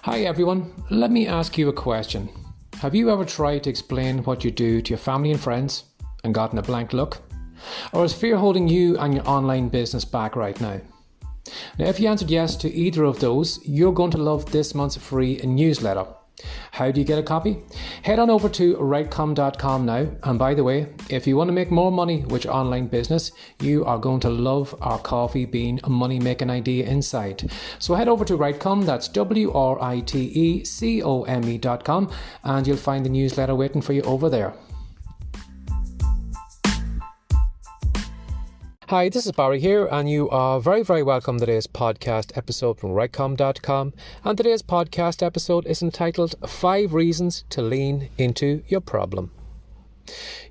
Hi everyone, let me ask you a question. Have you ever tried to explain what you do to your family and friends and gotten a blank look? Or is fear holding you and your online business back right now? Now, if you answered yes to either of those, you're going to love this month's free newsletter. How do you get a copy? Head on over to writecom.com now. And by the way, if you want to make more money with your online business, you are going to love our coffee bean money making idea inside. So head over to Writecom, that's WRITECOME.com, and you'll find the newsletter waiting for you over there. Hi, this is Barry here, and you are very, very welcome to today's podcast episode from Writecom.com. And today's podcast episode is entitled 5 Reasons to Lean Into Your Problem.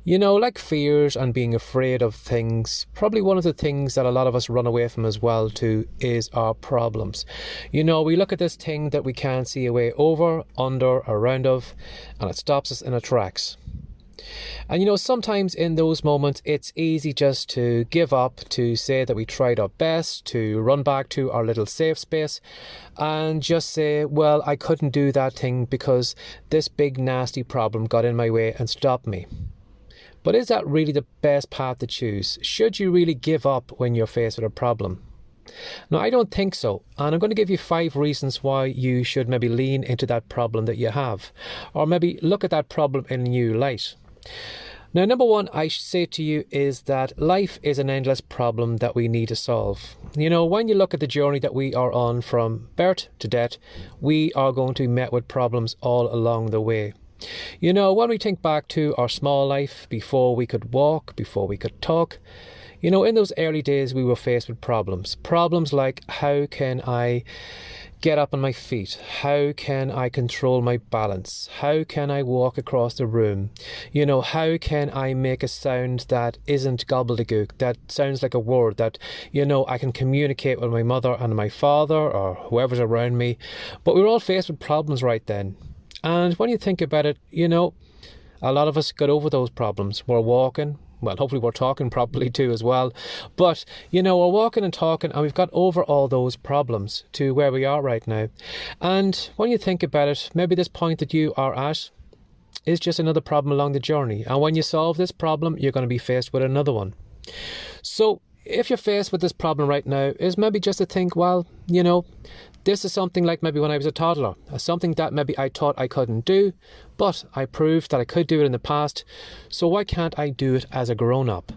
You know, like fears and being afraid of things, probably one of the things that a lot of us run away from as well too is our problems. You know, we look at this thing that we can't see a way over, under, around of, and it stops us in our tracks. And you know, sometimes in those moments it's easy just to give up, to say that we tried our best, to run back to our little safe space and just say, well, I couldn't do that thing because this big nasty problem got in my way and stopped me. But is that really the best path to choose? Should you really give up when you're faced with a problem? No, I don't think so. And I'm going to give you 5 reasons why you should maybe lean into that problem that you have, or maybe look at that problem in a new light. Now, number 1, I should say to you is that life is an endless problem that we need to solve. You know, when you look at the journey that we are on from birth to death, we are going to be met with problems all along the way. You know, when we think back to our small life, before we could walk, before we could talk, you know, in those early days we were faced with problems. Problems like, how can I get up on my feet? How can I control my balance? How can I walk across the room? You know, how can I make a sound that isn't gobbledygook, that sounds like a word that, you know, I can communicate with my mother and my father or whoever's around me. But we were all faced with problems right then. And when you think about it, you know, a lot of us got over those problems. We're walking. Well, hopefully we're talking properly too as well. But, you know, we're walking and talking and we've got over all those problems to where we are right now. And when you think about it, maybe this point that you are at is just another problem along the journey. And when you solve this problem, you're going to be faced with another one. So if you're faced with this problem right now, is maybe just to think, well, you know, this is something like maybe when I was a toddler, something that maybe I thought I couldn't do, but I proved that I could do it in the past, so why can't I do it as a grown-up?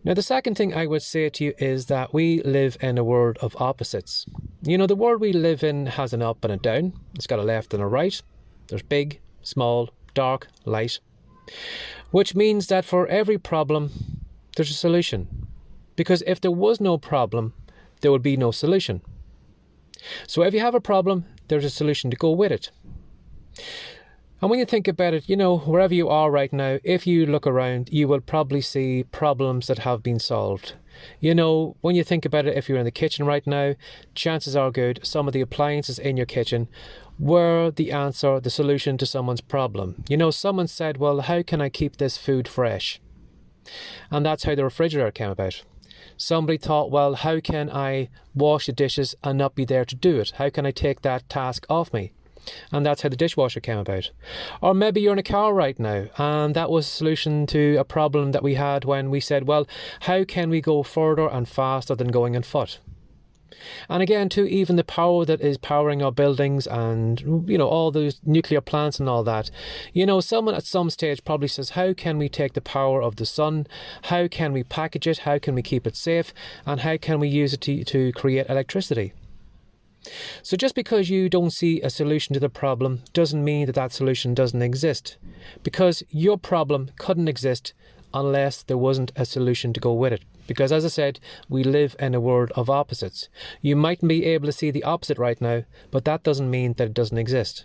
Now, the second thing I would say to you is that we live in a world of opposites. You know, the world we live in has an up and a down. It's got a left and a right. There's big, small, dark, light. Which means that for every problem, there's a solution. Because if there was no problem, there would be no solution. So if you have a problem, there's a solution to go with it. And when you think about it, you know, wherever you are right now, if you look around, you will probably see problems that have been solved. You know, when you think about it, if you're in the kitchen right now, chances are good some of the appliances in your kitchen were the answer, the solution to someone's problem. You know, someone said, well, how can I keep this food fresh? And that's how the refrigerator came about. Somebody thought, well, how can I wash the dishes and not be there to do it? How can I take that task off me? And that's how the dishwasher came about. Or maybe you're in a car right now, and that was a solution to a problem that we had when we said, well, how can we go further and faster than going on foot? And again, too, even the power that is powering our buildings and, you know, all those nuclear plants and all that. You know, someone at some stage probably says, how can we take the power of the sun? How can we package it? How can we keep it safe? And how can we use it to create electricity? So just because you don't see a solution to the problem doesn't mean that that solution doesn't exist. Because your problem couldn't exist unless there wasn't a solution to go with it. Because as I said, we live in a world of opposites. You mightn't be able to see the opposite right now, but that doesn't mean that it doesn't exist.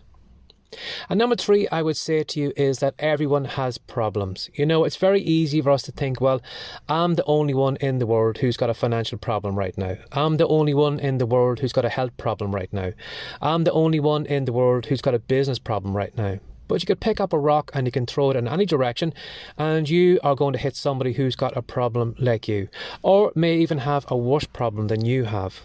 And number 3, I would say to you is that everyone has problems. You know, it's very easy for us to think, well, I'm the only one in the world who's got a financial problem right now. I'm the only one in the world who's got a health problem right now. I'm the only one in the world who's got a business problem right now. But you could pick up a rock and you can throw it in any direction, and you are going to hit somebody who's got a problem like you, or may even have a worse problem than you have.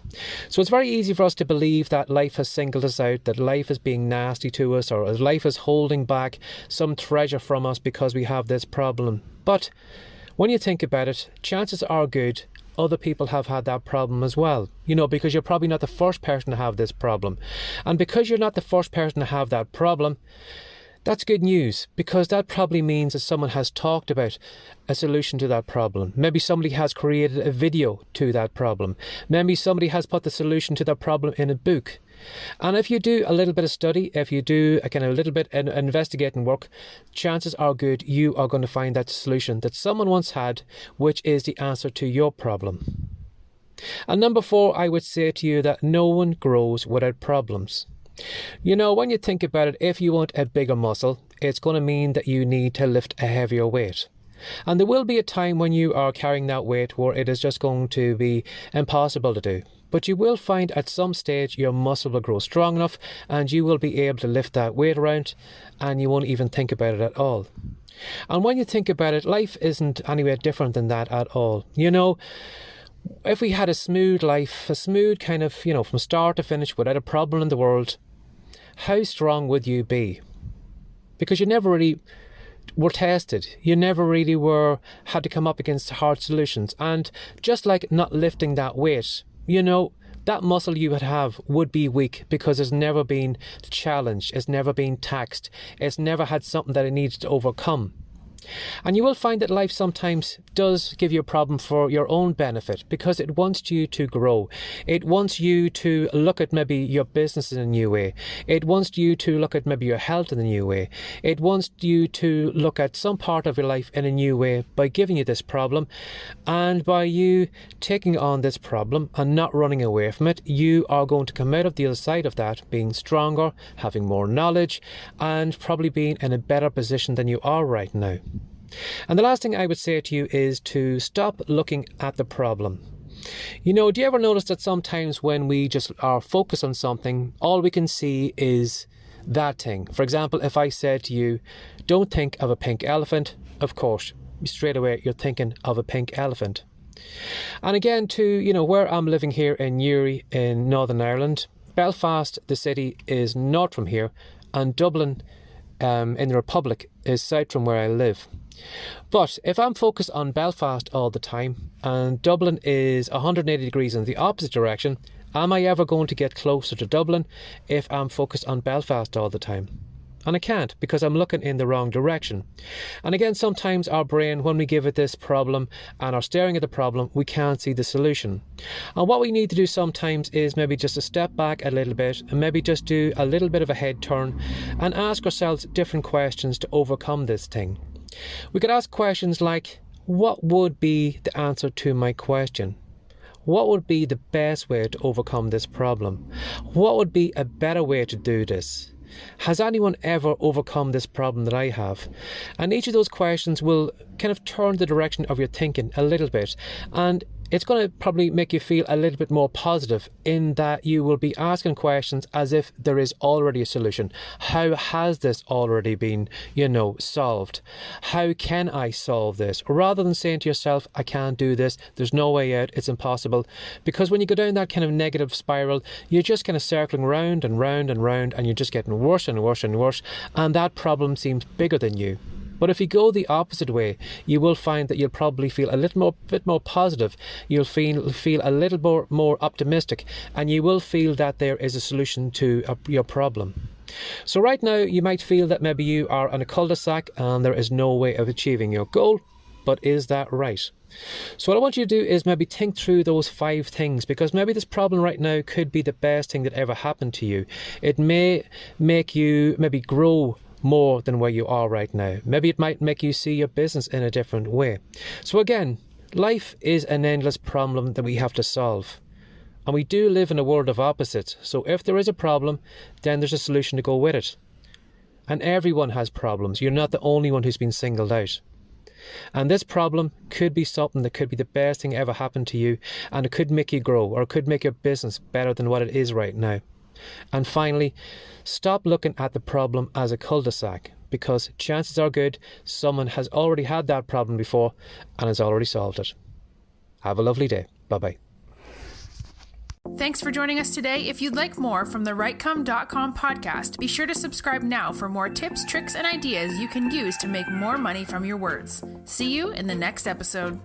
So it's very easy for us to believe that life has singled us out, that life is being nasty to us, or life is holding back some treasure from us because we have this problem. But when you think about it, chances are good other people have had that problem as well, because you're probably not the first person to have this problem. And because you're not the first person to have that problem, that's good news, because that probably means that someone has talked about a solution to that problem. Maybe somebody has created a video to that problem. Maybe somebody has put the solution to that problem in a book. And if you do a little bit of study, if you do a kind of a little bit of investigating work, chances are good you are going to find that solution that someone once had, which is the answer to your problem. And number 4, I would say to you that no one grows without problems. When you think about it, if you want a bigger muscle, it's going to mean that you need to lift a heavier weight. And there will be a time when you are carrying that weight where it is just going to be impossible to do. But you will find at some stage your muscle will grow strong enough and you will be able to lift that weight around and you won't even think about it at all. And when you think about it, life isn't anywhere different than that at all. If we had a smooth life, a smooth kind of, from start to finish without a problem in the world, how strong would you be? Because you never really were tested. You never really had to come up against hard solutions. And just like not lifting that weight, that muscle you would have would be weak because it's never been challenged, it's never been taxed, it's never had something that it needs to overcome. And you will find that life sometimes does give you a problem for your own benefit because it wants you to grow. It wants you to look at maybe your business in a new way. It wants you to look at maybe your health in a new way. It wants you to look at some part of your life in a new way by giving you this problem. And by you taking on this problem and not running away from it, you are going to come out of the other side of that being stronger, having more knowledge, and probably being in a better position than you are right now. And the last thing I would say to you is to stop looking at the problem. Do you ever notice that sometimes when we just are focused on something, all we can see is that thing? For example, if I said to you, don't think of a pink elephant, of course, straight away you're thinking of a pink elephant. And again, where I'm living here in Newry in Northern Ireland, Belfast, the city, is north from here, and Dublin in the Republic is south from where I live. But if I'm focused on Belfast all the time and Dublin is 180 degrees in the opposite direction, am I ever going to get closer to Dublin if I'm focused on Belfast all the time? And I can't, because I'm looking in the wrong direction. And again, sometimes our brain, when we give it this problem and are staring at the problem, we can't see the solution. And what we need to do sometimes is maybe just to step back a little bit and maybe just do a little bit of a head turn and ask ourselves different questions to overcome this thing. We could ask questions like, what would be the answer to my question? What would be the best way to overcome this problem? What would be a better way to do this? Has anyone ever overcome this problem that I have? And each of those questions will kind of turn the direction of your thinking a little bit, and it's going to probably make you feel a little bit more positive in that you will be asking questions as if there is already a solution. How has this already been, solved? How can I solve this? Rather than saying to yourself, I can't do this, there's no way out, it's impossible. Because when you go down that kind of negative spiral, you're just kind of circling round and round and round, and you're just getting worse and worse and worse, and that problem seems bigger than you. But if you go the opposite way, you will find that you'll probably feel a bit more positive. You'll feel a little more optimistic, and you will feel that there is a solution to your problem. So right now, you might feel that maybe you are on a cul-de-sac and there is no way of achieving your goal. But is that right? So what I want you to do is maybe think through those 5 things, because maybe this problem right now could be the best thing that ever happened to you. It may make you maybe grow more than where you are right now. Maybe it might make you see your business in a different way. So again, life is an endless problem that we have to solve. And we do live in a world of opposites. So if there is a problem, then there's a solution to go with it. And everyone has problems. You're not the only one who's been singled out. And this problem could be something that could be the best thing ever happened to you, and it could make you grow, or it could make your business better than what it is right now. And finally, stop looking at the problem as a cul-de-sac, because chances are good someone has already had that problem before and has already solved it. Have a lovely day. Bye-bye. Thanks for joining us today. If you'd like more from the Rightcome.com podcast, be sure to subscribe now for more tips, tricks, and ideas you can use to make more money from your words. See you in the next episode.